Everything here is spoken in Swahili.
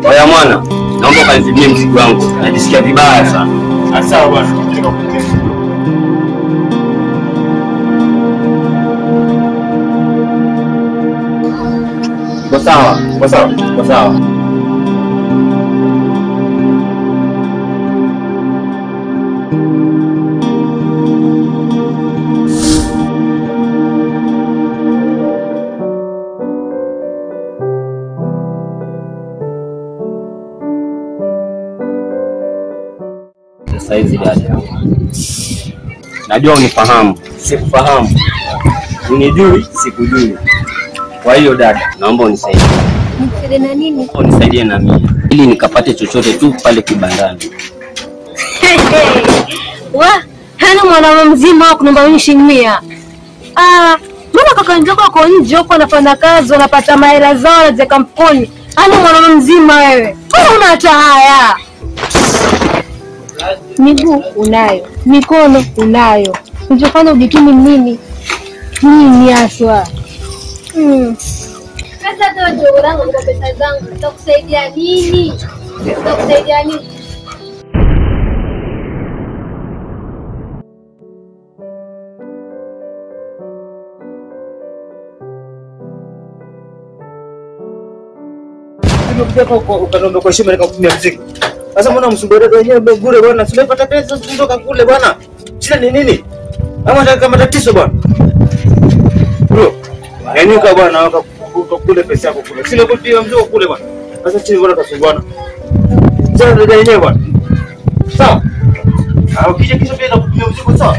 Oya mwana, naomba kanizibie mzigo wangu. Najisikia vibaya sana. Sawa bwana. Kwa sawa. Saizi dada. Najua unifahamu, sikufahamu. Unijui, sikujui. Kwa hiyo dada, naomba unisaidie. Nisaidie na nini? Unisaidie na mimi ili nikapate chochote tu pale kibandani. Hana mwanaume mzima kunomba mimi shilingi 100. Mbona kaka njoko wako nje huko anafanya kazi anapata mahela zao za kampuni. Hana mwanaume mzima wewe. Mbona una hata haya? Miguu unayo, mikono unayo. Unachofanya ujitumi nini? Nini aswa? Sasa ndio jogo langu kwa pesa zangu. Nitakusaidia nini? Nimekuja kwa ukaniomba kwa heshima nikakutumia mzigo. Sasa mbona msumbuaji wenyewe bure bwana? Simepata pesa kutoka kule bwana. Shida ni nini? Kama tatizo bwana. Bro, nyanyuka bwana wakakupa kule pesa yako kule. Sile kutia mzigo kule bwana. Sasa chini bwana tasumbuana. Sasa ndio yenyewe bwana. Sawa? Ukija kisha pia nakutumia mzigo sawa?